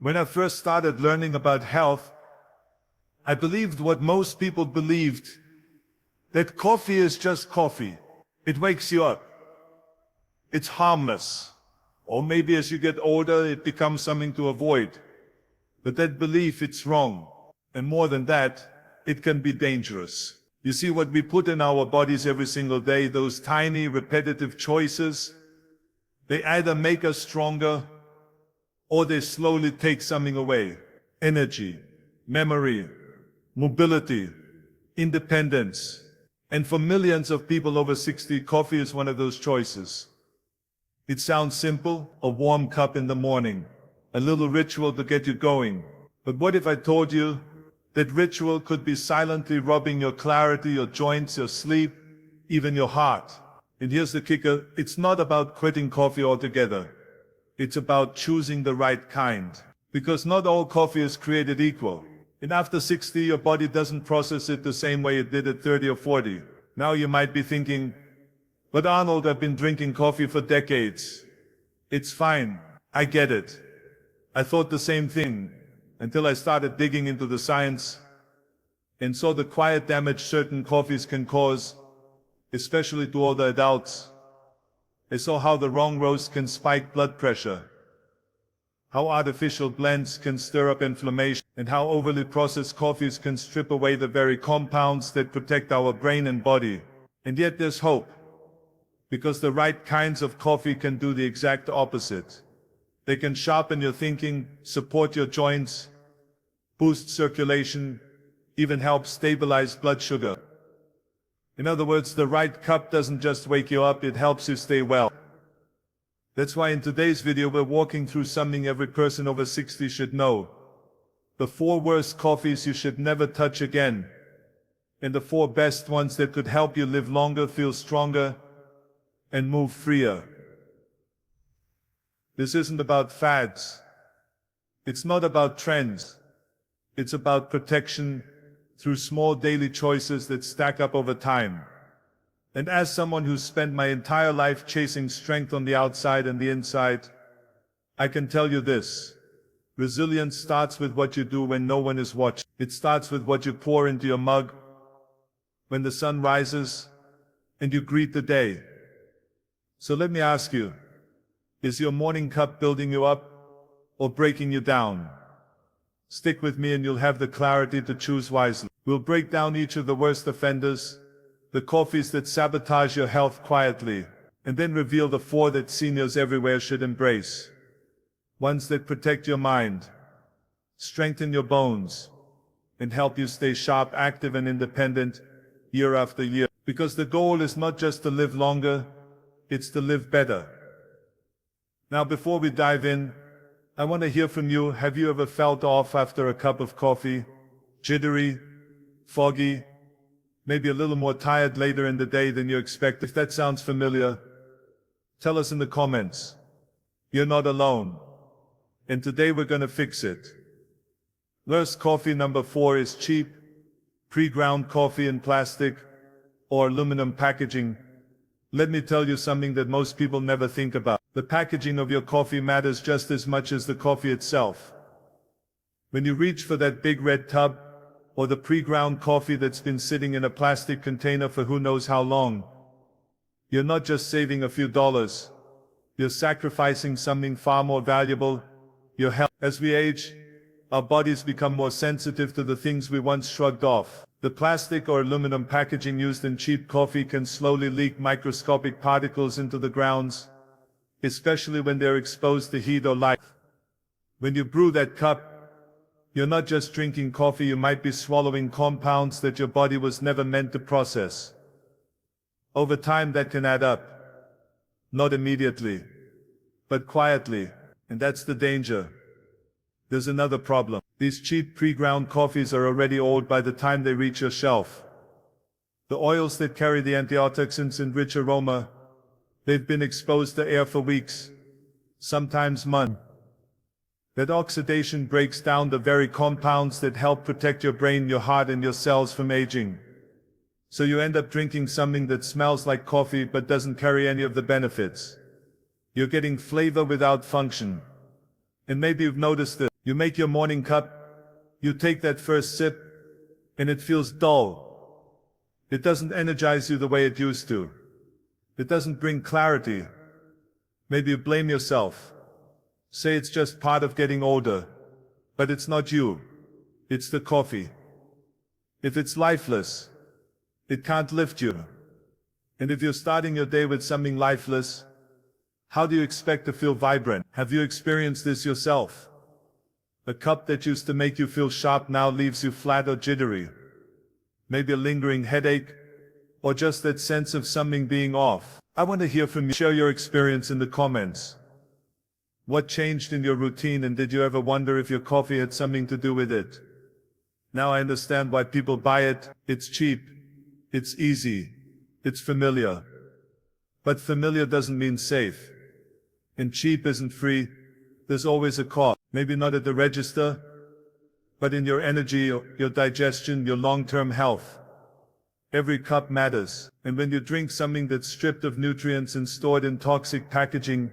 When I first started learning about health, I believed what most people believed, that coffee is just coffee. It wakes you up. It's harmless. Or maybe as you get older, it becomes something to avoid. But that belief, it's wrong. And more than that, it can be dangerous. You see, what we put in our bodies every single day, those tiny, repetitive choices, they either make us stronger, or they slowly take something away. Energy, memory, mobility, independence. And for millions of people over 60, coffee is one of those choices. It sounds simple, a warm cup in the morning, a little ritual to get you going. But what if I told you that ritual could be silently robbing your clarity, your joints, your sleep, even your heart? And here's the kicker, it's not about quitting coffee altogether. It's about choosing the right kind. Because not all coffee is created equal. And after 60, your body doesn't process it the same way it did at 30 or 40. Now you might be thinking, but Arnold, I've been drinking coffee for decades. It's fine. I get it. I thought the same thing, until I started digging into the science and saw the quiet damage certain coffees can cause, especially to older adults. I saw how the wrong roast can spike blood pressure, how artificial blends can stir up inflammation, and how overly processed coffees can strip away the very compounds that protect our brain and body. And yet there's hope, because the right kinds of coffee can do the exact opposite. They can sharpen your thinking, support your joints, boost circulation, even help stabilize blood sugar. In other words, the right cup doesn't just wake you up, it helps you stay well. That's why in today's video we're walking through something every person over 60 should know. The 4 worst coffees you should never touch again. And the 4 best ones that could help you live longer, feel stronger, and move freer. This isn't about fads. It's not about trends. It's about protection through small daily choices that stack up over time. And as someone who's spent my entire life chasing strength on the outside and the inside, I can tell you this. Resilience starts with what you do when no one is watching. It starts with what you pour into your mug when the sun rises and you greet the day. So let me ask you, is your morning cup building you up or breaking you down? Stick with me and you'll have the clarity to choose wisely. We'll break down each of the worst offenders, the coffees that sabotage your health quietly, and then reveal the 4 that seniors everywhere should embrace. Ones that protect your mind, strengthen your bones, and help you stay sharp, active, and independent year after year. Because the goal is not just to live longer, it's to live better. Now before we dive in, I want to hear from you. Have you ever felt off after a cup of coffee? Jittery, foggy, maybe a little more tired later in the day than you expect? If that sounds familiar, tell us in the comments. You're not alone. And today we're going to fix it. Worst coffee number 4 is cheap, pre-ground coffee in plastic or aluminum packaging. Let me tell you something that most people never think about. The packaging of your coffee matters just as much as the coffee itself. When you reach for that big red tub, or the pre-ground coffee that's been sitting in a plastic container for who knows how long, you're not just saving a few dollars, you're sacrificing something far more valuable, your health. As we age, our bodies become more sensitive to the things we once shrugged off. The plastic or aluminum packaging used in cheap coffee can slowly leak microscopic particles into the grounds, especially when they're exposed to heat or light. When you brew that cup, you're not just drinking coffee, you might be swallowing compounds that your body was never meant to process. Over time that can add up. Not immediately, but quietly, and that's the danger. There's another problem. These cheap pre-ground coffees are already old by the time they reach your shelf. The oils that carry the antioxidants and rich aroma, they've been exposed to air for weeks, sometimes months. That oxidation breaks down the very compounds that help protect your brain, your heart, and your cells from aging. So you end up drinking something that smells like coffee but doesn't carry any of the benefits. You're getting flavor without function. And maybe you've noticed that You make your morning cup, you take that first sip, and it feels dull. It doesn't energize you the way it used to. It doesn't bring clarity. Maybe you blame yourself. Say it's just part of getting older. But it's not you. It's the coffee. If it's lifeless, it can't lift you. And if you're starting your day with something lifeless, how do you expect to feel vibrant? Have you experienced this yourself? A cup that used to make you feel sharp now leaves you flat or jittery. Maybe a lingering headache, or just that sense of something being off. I want to hear from you. Share your experience in the comments. What changed in your routine, and did you ever wonder if your coffee had something to do with it? Now I understand why people buy it. It's cheap. It's easy. It's familiar. But familiar doesn't mean safe. And cheap isn't free. There's always a cost. Maybe not at the register, but in your energy, your digestion, your long-term health. Every cup matters. And when you drink something that's stripped of nutrients and stored in toxic packaging,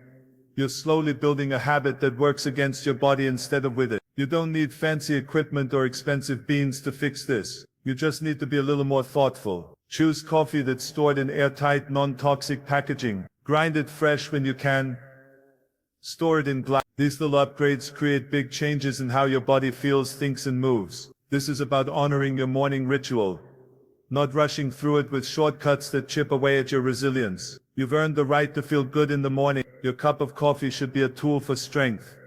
you're slowly building a habit that works against your body instead of with it. You don't need fancy equipment or expensive beans to fix this. You just need to be a little more thoughtful. Choose coffee that's stored in airtight, non-toxic packaging. Grind it fresh when you can. Store it in glass. These little upgrades create big changes in how your body feels, thinks, and moves. This is about honoring your morning ritual, not rushing through it with shortcuts that chip away at your resilience. You've earned the right to feel good in the morning. Your cup of coffee should be a tool for strength,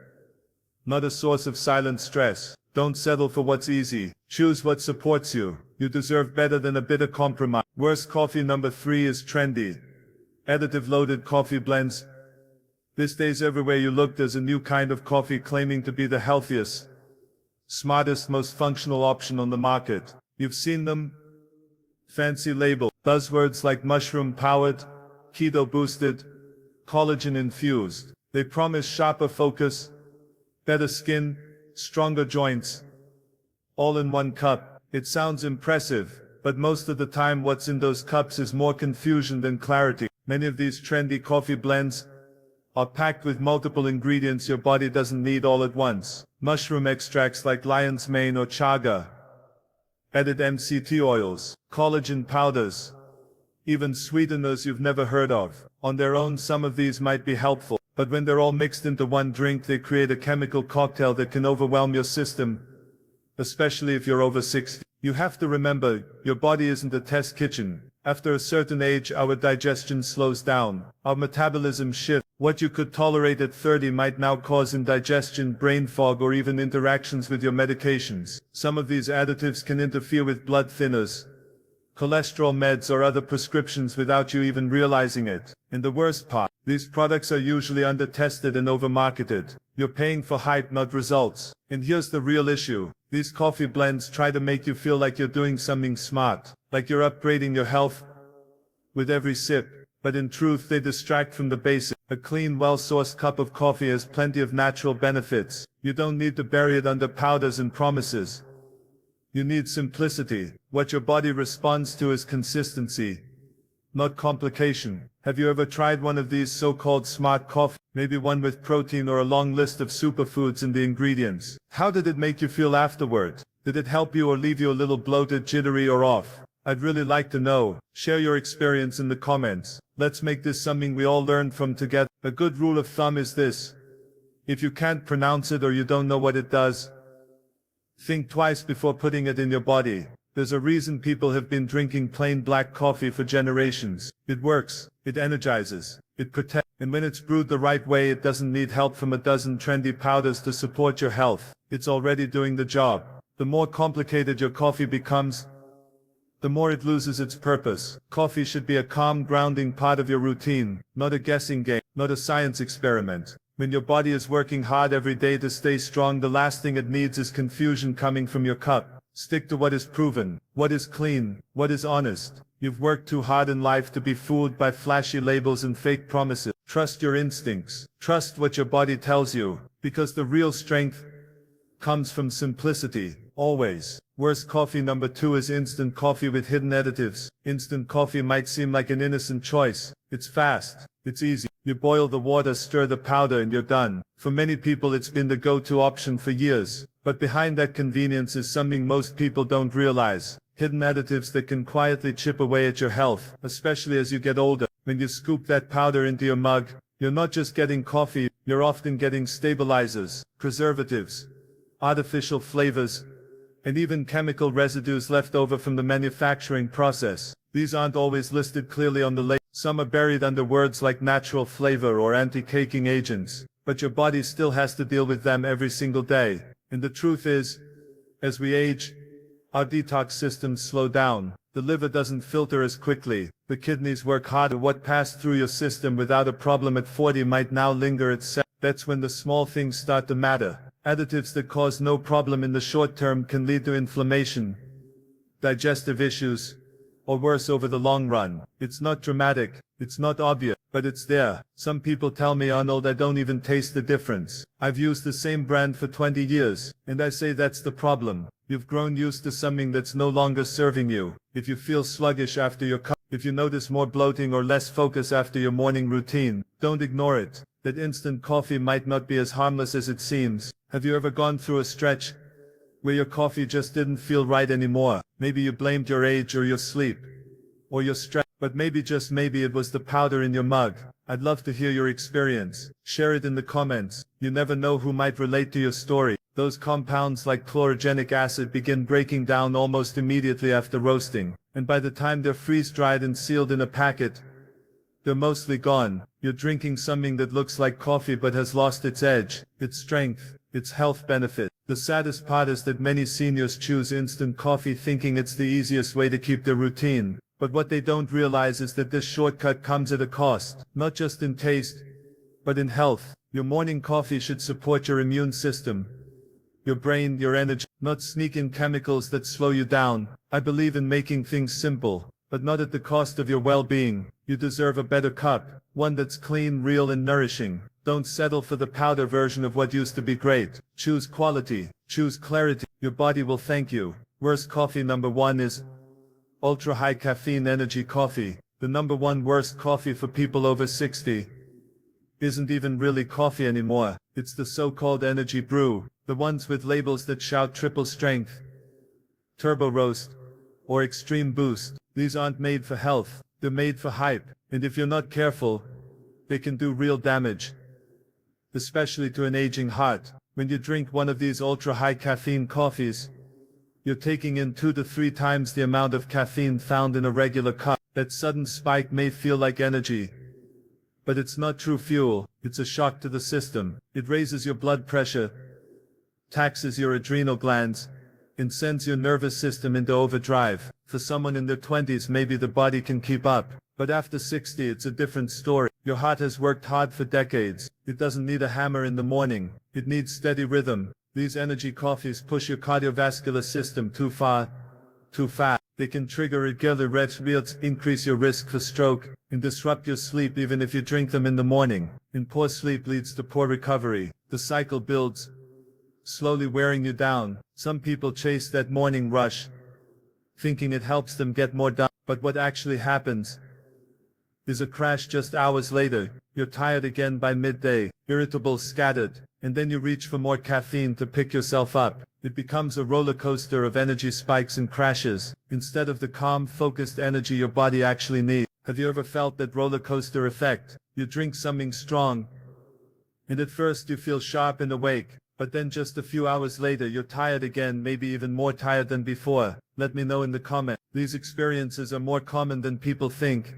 not a source of silent stress. Don't settle for what's easy. Choose what supports you. You deserve better than a bitter compromise. Worst coffee number 3 is trendy. Additive-loaded coffee blends. These days everywhere you look there's a new kind of coffee claiming to be the healthiest, smartest, most functional option on the market. You've seen them. Fancy label. Buzzwords like mushroom-powered, keto-boosted, collagen-infused. They promise sharper focus, better skin, stronger joints, all in one cup. It sounds impressive, but most of the time what's in those cups is more confusion than clarity. Many of these trendy coffee blends are packed with multiple ingredients your body doesn't need all at once. Mushroom extracts like lion's mane or chaga, added MCT oils, collagen powders, even sweeteners you've never heard of. On their own, some of these might be helpful, but when they're all mixed into one drink, they create a chemical cocktail that can overwhelm your system, especially if you're over 60. You have to remember, your body isn't a test kitchen. After a certain age, our digestion slows down, our metabolism shifts. What you could tolerate at 30 might now cause indigestion, brain fog, or even interactions with your medications. Some of these additives can interfere with blood thinners, cholesterol meds, or other prescriptions without you even realizing it. And the worst part, these products are usually under-tested and over-marketed. You're paying for hype, not results. And here's the real issue. These coffee blends try to make you feel like you're doing something smart, like you're upgrading your health with every sip. But in truth, they distract from the basics. A clean, well-sourced cup of coffee has plenty of natural benefits. You don't need to bury it under powders and promises. You need simplicity. What your body responds to is consistency, not complication. Have you ever tried one of these so-called smart coffee? Maybe one with protein or a long list of superfoods in the ingredients. How did it make you feel afterward? Did it help you or leave you a little bloated, jittery, or off? I'd really like to know. Share your experience in the comments. Let's make this something we all learn from together. A good rule of thumb is this: if you can't pronounce it or you don't know what it does, think twice before putting it in your body. There's a reason people have been drinking plain black coffee for generations. It works, it energizes, it protects, and when it's brewed the right way, it doesn't need help from a dozen trendy powders to support your health. It's already doing the job. The more complicated your coffee becomes, the more it loses its purpose. Coffee should be a calm, grounding part of your routine, not a guessing game, not a science experiment. When your body is working hard every day to stay strong, the last thing it needs is confusion coming from your cup. Stick to what is proven, what is clean, what is honest. You've worked too hard in life to be fooled by flashy labels and fake promises. Trust your instincts. Trust what your body tells you, because the real strength comes from simplicity, always. Worst coffee number 2 is instant coffee with hidden additives. Instant coffee might seem like an innocent choice. It's fast, it's easy, You boil the water, stir the powder, and you're done. For many people it's been the go-to option for years. But behind that convenience is something most people don't realize. Hidden additives that can quietly chip away at your health, especially as you get older. When you scoop that powder into your mug, you're not just getting coffee, you're often getting stabilizers, preservatives, artificial flavors, and even chemical residues left over from the manufacturing process. These aren't always listed clearly on the label. Some are buried under words like natural flavor or anti-caking agents, but your body still has to deal with them every single day. And the truth is, as we age, our detox systems slow down. The liver doesn't filter as quickly. The kidneys work harder. What passed through your system without a problem at 40 might now linger at 7. That's when the small things start to matter. Additives that cause no problem in the short term can lead to inflammation, digestive issues, or worse over the long run. It's not dramatic, it's not obvious, but it's there. Some people tell me, Arnold, I don't even taste the difference. I've used the same brand for 20 years, and I say that's the problem. You've grown used to something that's no longer serving you. If you feel sluggish after your cup, if you notice more bloating or less focus after your morning routine, don't ignore it. That instant coffee might not be as harmless as it seems. Have you ever gone through a stretch where your coffee just didn't feel right anymore? Maybe you blamed your age or your sleep, or your stress, but maybe, just maybe, it was the powder in your mug. I'd love to hear your experience. Share it in the comments. You never know who might relate to your story. Those compounds like chlorogenic acid begin breaking down almost immediately after roasting, and by the time they're freeze-dried and sealed in a packet, they're mostly gone. You're drinking something that looks like coffee but has lost its edge, its strength, its health benefit. The saddest part is that many seniors choose instant coffee thinking it's the easiest way to keep their routine. But what they don't realize is that this shortcut comes at a cost, not just in taste, but in health. Your morning coffee should support your immune system, your brain, your energy, not sneak in chemicals that slow you down. I believe in making things simple, but not at the cost of your well-being. You deserve a better cup, one that's clean, real, and nourishing. Don't settle for the powder version of what used to be great. Choose quality, choose clarity. Your body will thank you. Worst coffee number 1 is ultra-high caffeine energy coffee. The number 1 worst coffee for people over 60 isn't even really coffee anymore. It's the so-called energy brew, the ones with labels that shout triple strength, turbo roast, or extreme boost. These aren't made for health, they're made for hype, and if you're not careful, they can do real damage, especially to an aging heart. When you drink one of these ultra-high caffeine coffees, you're taking in 2 to 3 times the amount of caffeine found in a regular cup. That sudden spike may feel like energy, but it's not true fuel. It's a shock to the system. It raises your blood pressure, taxes your adrenal glands, and sends your nervous system into overdrive. For someone in their 20s, maybe the body can keep up, but after 60 it's a different story. Your heart has worked hard for decades. It doesn't need a hammer in the morning. It needs steady rhythm. These energy coffees push your cardiovascular system too far, too fast. They can trigger irregular red rates, increase your risk for stroke, and disrupt your sleep even if you drink them in the morning. And poor sleep leads to poor recovery. The cycle builds, slowly wearing you down. Some people chase that morning rush, thinking it helps them get more done. But what actually happens is a crash just hours later. You're tired again by midday, irritable, scattered, and then you reach for more caffeine to pick yourself up. It becomes a roller coaster of energy spikes and crashes, instead of the calm, focused energy your body actually needs. Have you ever felt that roller coaster effect? You drink something strong, and at first you feel sharp and awake, but then just a few hours later you're tired again, maybe even more tired than before. Let me know in the comments. These experiences are more common than people think,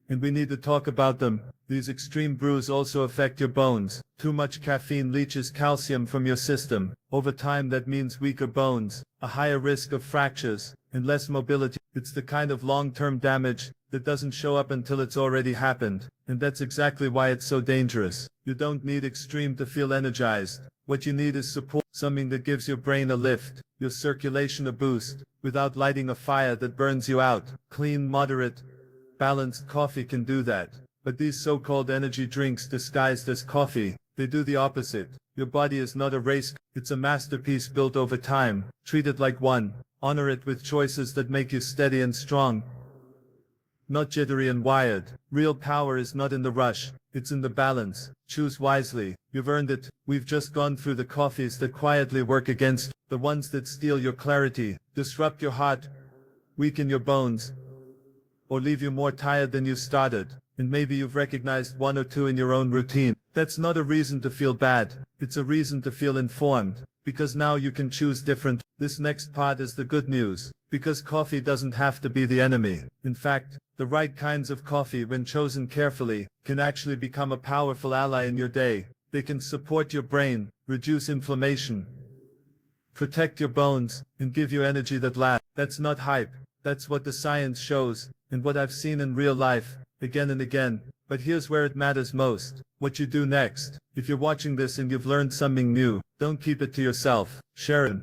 and we need to talk about them. These extreme brews also affect your bones. Too much caffeine leaches calcium from your system. Over time that means weaker bones, a higher risk of fractures, and less mobility. It's the kind of long-term damage that doesn't show up until it's already happened, and that's exactly why it's so dangerous. You don't need extreme to feel energized. What you need is support, something that gives your brain a lift, your circulation a boost, without lighting a fire that burns you out. Clean, moderate, balanced coffee can do that. But these so-called energy drinks disguised as coffee, they do the opposite. Your body is not a race, it's a masterpiece built over time. Treat it like one. Honor it with choices that make you steady and strong. not jittery and wired. Real power is not in the rush, it's in the balance. Choose wisely, you've earned it. We've just gone through the coffees that quietly work against, the ones that steal your clarity, disrupt your heart, weaken your bones, or leave you more tired than you started. And maybe you've recognized one or two in your own routine. That's not a reason to feel bad, it's a reason to feel informed, because now you can choose different. This next part is the good news, because coffee doesn't have to be the enemy. In fact, the right kinds of coffee, when chosen carefully, can actually become a powerful ally in your day. They can support your brain, reduce inflammation, protect your bones, and give you energy that lasts. That's not hype, that's what the science shows, and what I've seen in real life, again and again. But here's where it matters most, what you do next. If you're watching this and you've learned something new, don't keep it to yourself, share it.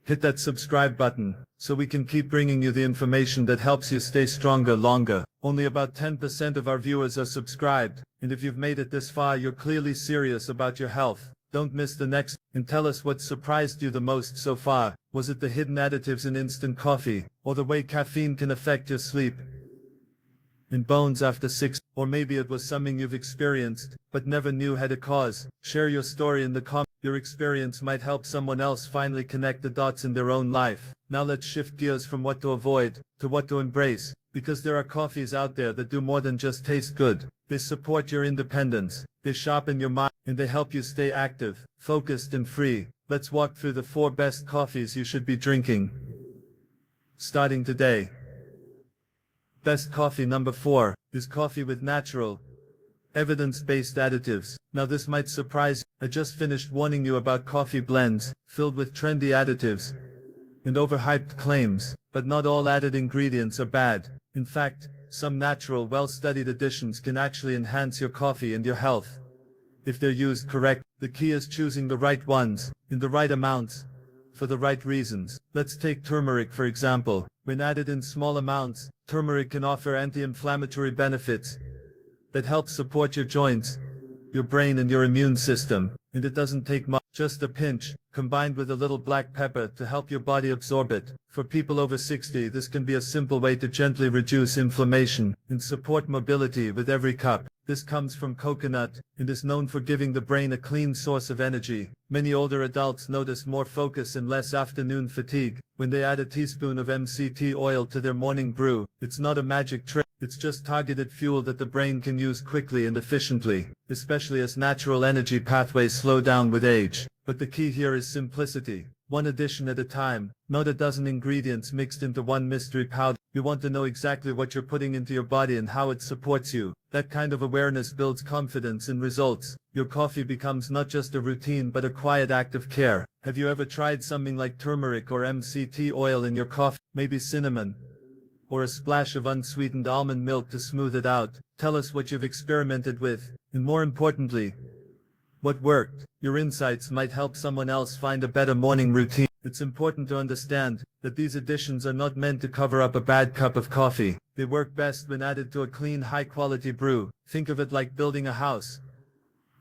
Hit that subscribe button, so we can keep bringing you the information that helps you stay stronger longer. Only about 10% of our viewers are subscribed, and if you've made it this far, you're clearly serious about your health. Don't miss the next, and tell us what surprised you the most so far. Was it the hidden additives in instant coffee, or the way caffeine can affect your sleep and bones after 6, or maybe it was something you've experienced, but never knew had a cause? Share your story in the comments. Your experience might help someone else finally connect the dots in their own life. Now let's shift gears from what to avoid, to what to embrace, because there are coffees out there that do more than just taste good. They support your independence, they sharpen your mind, and they help you stay active, focused and free. Let's walk through the 4 best coffees you should be drinking, starting today. Best coffee. Number 4 is coffee with natural, evidence-based additives. Now this might surprise you. I just finished warning you about coffee blends filled with trendy additives and overhyped claims, but not all added ingredients are bad. In fact, some natural, well-studied additions can actually enhance your coffee and your health if they're used correct. The key is choosing the right ones, in the right amounts, for the right reasons. Let's take turmeric for example. When added in small amounts, turmeric can offer anti-inflammatory benefits that help support your joints, your brain and your immune system. And it doesn't take much, just a pinch, combined with a little black pepper to help your body absorb it. For people over 60, this can be a simple way to gently reduce inflammation and support mobility with every cup. This comes from coconut, and is known for giving the brain a clean source of energy. Many older adults notice more focus and less afternoon fatigue when they add a teaspoon of MCT oil to their morning brew. It's not a magic trick, it's just targeted fuel that the brain can use quickly and efficiently, especially as natural energy pathways slow down with age. But the key here is simplicity. One addition at a time, not a dozen ingredients mixed into one mystery powder. You want to know exactly what you're putting into your body and how it supports you. That kind of awareness builds confidence in results. Your coffee becomes not just a routine but a quiet act of care. Have you ever tried something like turmeric or MCT oil in your coffee? Maybe cinnamon, or a splash of unsweetened almond milk to smooth it out? Tell us what you've experimented with, and more importantly, what worked. Your insights might help someone else find a better morning routine. It's important to understand that these additions are not meant to cover up a bad cup of coffee. They work best when added to a clean, high-quality brew. Think of it like building a house.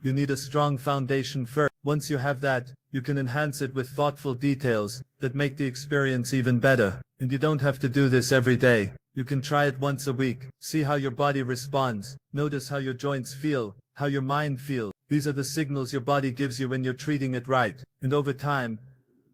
You need a strong foundation first. Once you have that, you can enhance it with thoughtful details that make the experience even better. And you don't have to do this every day. You can try it once a week. See how your body responds. Notice how your joints feel, how your mind feels. These are the signals your body gives you when you're treating it right. And over time,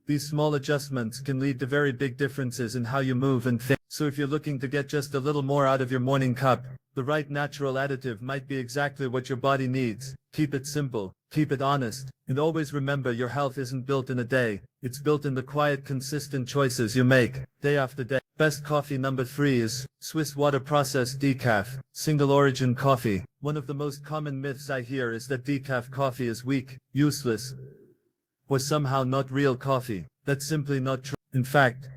these small adjustments can lead to very big differences in how you move and think. So if you're looking to get just a little more out of your morning cup, the right natural additive might be exactly what your body needs. Keep it simple, keep it honest, and always remember your health isn't built in a day. It's built in the quiet, consistent choices you make, day after day. Best coffee. Number 3 is Swiss water processed decaf, single origin coffee. One of the most common myths I hear is that decaf coffee is weak, useless, or somehow not real coffee. That's simply not true. In fact,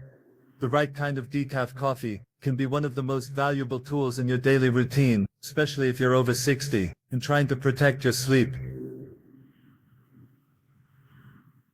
the right kind of decaf coffee can be one of the most valuable tools in your daily routine, especially if you're over 60 and trying to protect your sleep,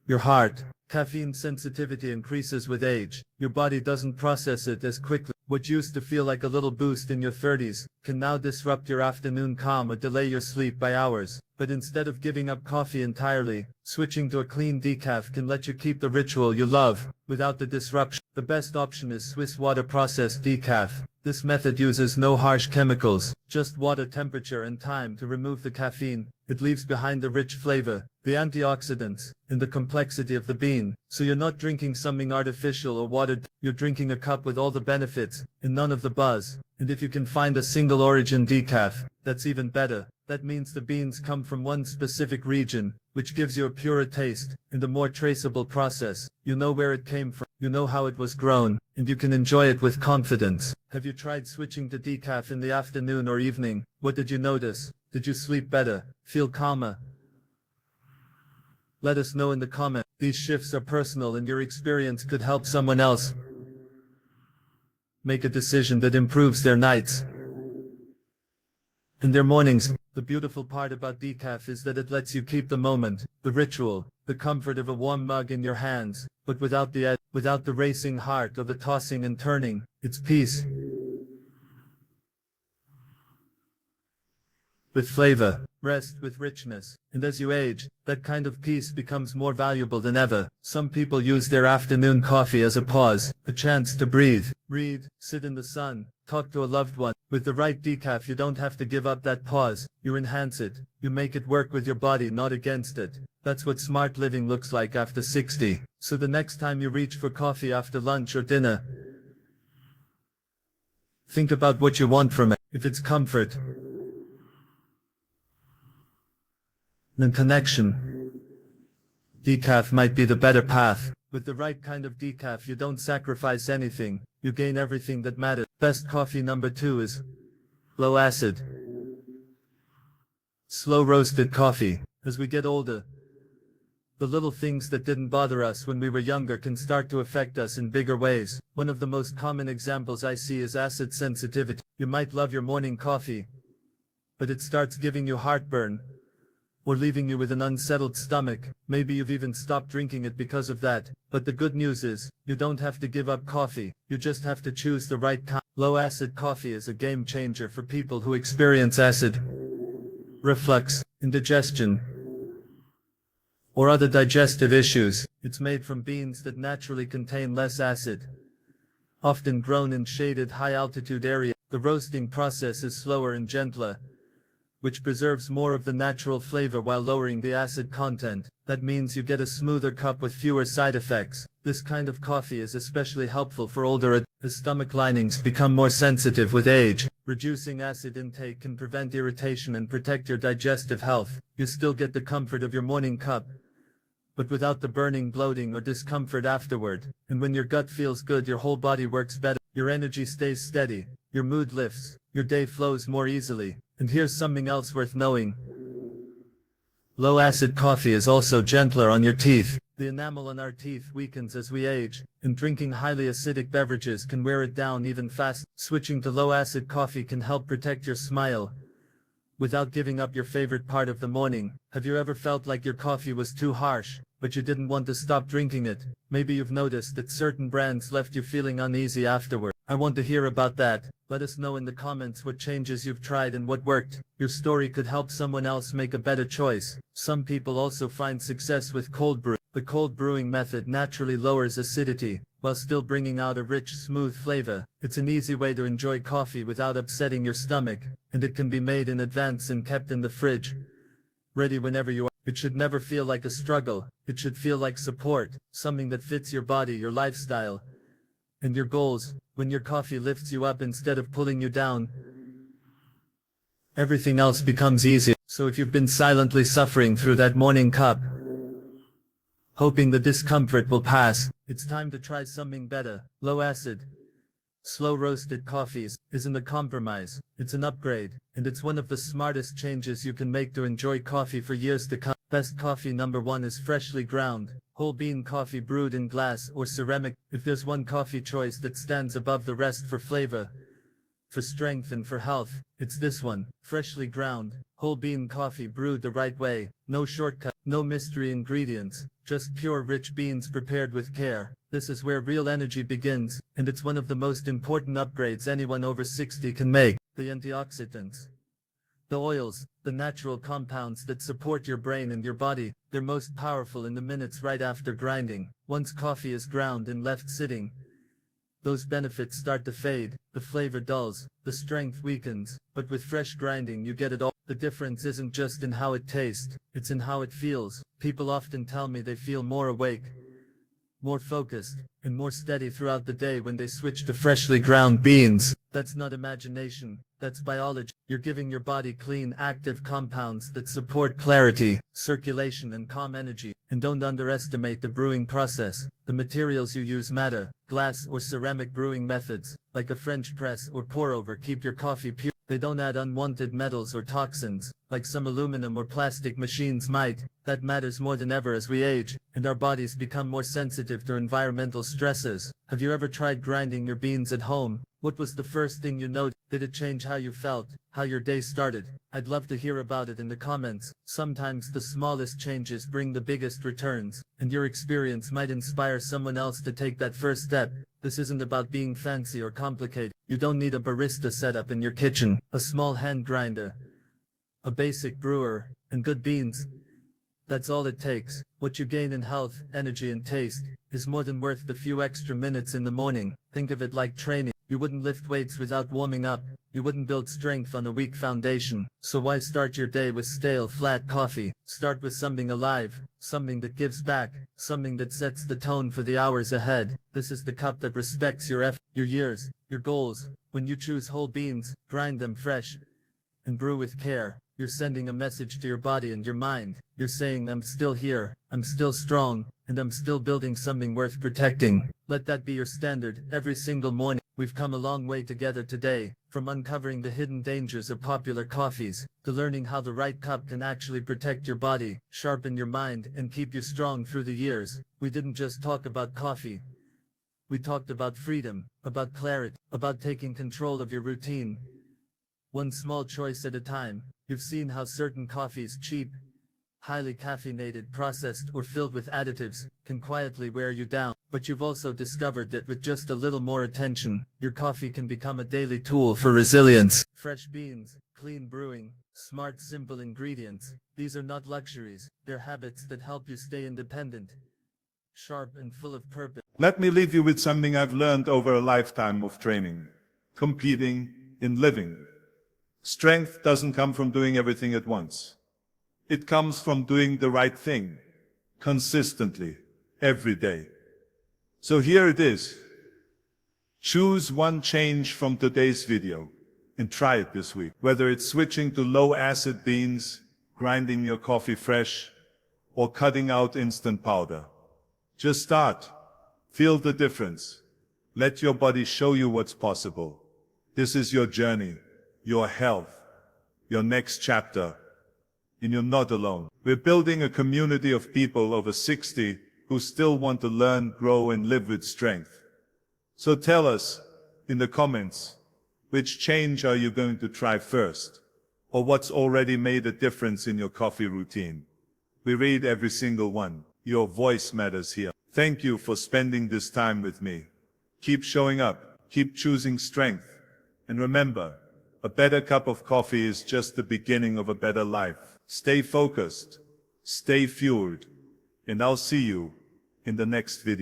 your heart. Caffeine sensitivity increases with age. Your body doesn't process it as quickly. What used to feel like a little boost in your 30s can now disrupt your afternoon calm or delay your sleep by hours. But instead of giving up coffee entirely, switching to a clean decaf can let you keep the ritual you love without the disruption. The best option is Swiss water processed decaf. This method uses no harsh chemicals, just water temperature and time to remove the caffeine. It leaves behind the rich flavor, the antioxidants, and the complexity of the bean. So you're not drinking something artificial or watered, you're drinking a cup with all the benefits, and none of the buzz. And if you can find a single origin decaf, that's even better. That means the beans come from one specific region, which gives you a purer taste, and a more traceable process. You know where it came from, you know how it was grown, and you can enjoy it with confidence. Have you tried switching to decaf in the afternoon or evening? What did you notice? Did you sleep better? Feel calmer? Let us know in the comments. These shifts are personal and your experience could help someone else make a decision that improves their nights and their mornings. The beautiful part about decaf is that it lets you keep the moment, the ritual, the comfort of a warm mug in your hands, but without the racing heart or the tossing and turning. It's peace with flavor, rest with richness, and as you age, that kind of peace becomes more valuable than ever. Some people use their afternoon coffee as a pause, a chance to breathe, read, sit in the sun, talk to a loved one. With the right decaf you don't have to give up that pause, you enhance it, you make it work with your body, not against it. That's what smart living looks like after 60. So the next time you reach for coffee after lunch or dinner, think about what you want from it. If it's comfort and connection, decaf might be the better path. With the right kind of decaf you don't sacrifice anything, you gain everything that matters. Best coffee number 2 is low acid, slow roasted coffee. As we get older, the little things that didn't bother us when we were younger can start to affect us in bigger ways. One of the most common examples I see is acid sensitivity. You might love your morning coffee, but it starts giving you heartburn, or leaving you with an unsettled stomach. Maybe you've even stopped drinking it because of that. But the good news is, you don't have to give up coffee, you just have to choose the right kind. Low-acid coffee is a game changer for people who experience acid reflux, indigestion, or other digestive issues. It's made from beans that naturally contain less acid, often grown in shaded high-altitude areas. The roasting process is slower and gentler, which preserves more of the natural flavor while lowering the acid content. That means you get a smoother cup with fewer side effects. This kind of coffee is especially helpful for older adults, as stomach linings become more sensitive with age. Reducing acid intake can prevent irritation and protect your digestive health. You still get the comfort of your morning cup, but without the burning, bloating, or discomfort afterward. And when your gut feels good, your whole body works better, your energy stays steady, your mood lifts, your day flows more easily. And here's something else worth knowing. Low-acid coffee is also gentler on your teeth. The enamel on our teeth weakens as we age, and drinking highly acidic beverages can wear it down even faster. Switching to low-acid coffee can help protect your smile without giving up your favorite part of the morning. Have you ever felt like your coffee was too harsh, but you didn't want to stop drinking it? Maybe you've noticed that certain brands left you feeling uneasy afterward. I want to hear about that. Let us know in the comments what changes you've tried and what worked. Your story could help someone else make a better choice. Some people also find success with cold brew. The cold brewing method naturally lowers acidity, while still bringing out a rich, smooth flavor. It's an easy way to enjoy coffee without upsetting your stomach, and it can be made in advance and kept in the fridge, ready whenever you are. It should never feel like a struggle. It should feel like support, something that fits your body, your lifestyle, and your goals. When your coffee lifts you up instead of pulling you down, everything else becomes easier. So if you've been silently suffering through that morning cup, hoping the discomfort will pass, it's time to try something better. Low acid, slow roasted coffees isn't a compromise, it's an upgrade, and it's one of the smartest changes you can make to enjoy coffee for years to come. Best coffee number 1 is freshly ground, whole bean coffee brewed in glass or ceramic. If there's one coffee choice that stands above the rest for flavor, for strength and for health, it's this one. Freshly ground, whole bean coffee brewed the right way. No shortcut, no mystery ingredients, just pure rich beans prepared with care. This is where real energy begins, and it's one of the most important upgrades anyone over 60 can make. The antioxidants, the oils, the natural compounds that support your brain and your body, they're most powerful in the minutes right after grinding. Once coffee is ground and left sitting, those benefits start to fade, the flavor dulls, the strength weakens, but with fresh grinding you get it all. The difference isn't just in how it tastes, it's in how it feels. People often tell me they feel more awake, more focused, and more steady throughout the day when they switch to freshly ground beans. That's not imagination, that's biology. You're giving your body clean, active compounds that support clarity, circulation, and calm energy. And don't underestimate the brewing process. The materials you use matter. Glass or ceramic brewing methods, like a French press or pour-over, keep your coffee pure. They don't add unwanted metals or toxins, like some aluminum or plastic machines might. That matters more than ever as we age, and our bodies become more sensitive to environmental stresses. Have you ever tried grinding your beans at home? What was the first thing you noticed? Did it change how you felt, how your day started? I'd love to hear about it in the comments. Sometimes the smallest changes bring the biggest returns, and your experience might inspire someone else to take that first step. This isn't about being fancy or complicated. You don't need a barista setup in your kitchen, a small hand grinder, a basic brewer, and good beans. That's all it takes. What you gain in health, energy, and taste is more than worth the few extra minutes in the morning. Think of it like training. You wouldn't lift weights without warming up. You wouldn't build strength on a weak foundation. So why start your day with stale, flat coffee? Start with something alive, something that gives back, something that sets the tone for the hours ahead. This is the cup that respects your effort, your years, your goals. When you choose whole beans, grind them fresh, and brew with care, you're sending a message to your body and your mind. You're saying, I'm still here, I'm still strong, and I'm still building something worth protecting. Let that be your standard every single morning. We've come a long way together today, from uncovering the hidden dangers of popular coffees, to learning how the right cup can actually protect your body, sharpen your mind, and keep you strong through the years. We didn't just talk about coffee. We talked about freedom, about clarity, about taking control of your routine, one small choice at a time. You've seen how certain coffees, cheap, highly caffeinated, processed, or filled with additives, can quietly wear you down. But you've also discovered that with just a little more attention, your coffee can become a daily tool for resilience. Fresh beans, clean brewing, smart, simple ingredients. These are not luxuries, they're habits that help you stay independent, sharp, and full of purpose. Let me leave you with something I've learned over a lifetime of training, competing, in living. Strength doesn't come from doing everything at once. It comes from doing the right thing, consistently, every day. So here it is. Choose one change from today's video and try it this week. Whether it's switching to low-acid beans, grinding your coffee fresh, or cutting out instant powder. Just start. Feel the difference. Let your body show you what's possible. This is your journey, your health, your next chapter. And you're not alone. We're building a community of people over 60 who still want to learn, grow, and live with strength. So tell us in the comments, which change are you going to try first? Or what's already made a difference in your coffee routine? We read every single one. Your voice matters here. Thank you for spending this time with me. Keep showing up, keep choosing strength. And remember, a better cup of coffee is just the beginning of a better life. Stay focused, stay fueled, and I'll see you in the next video.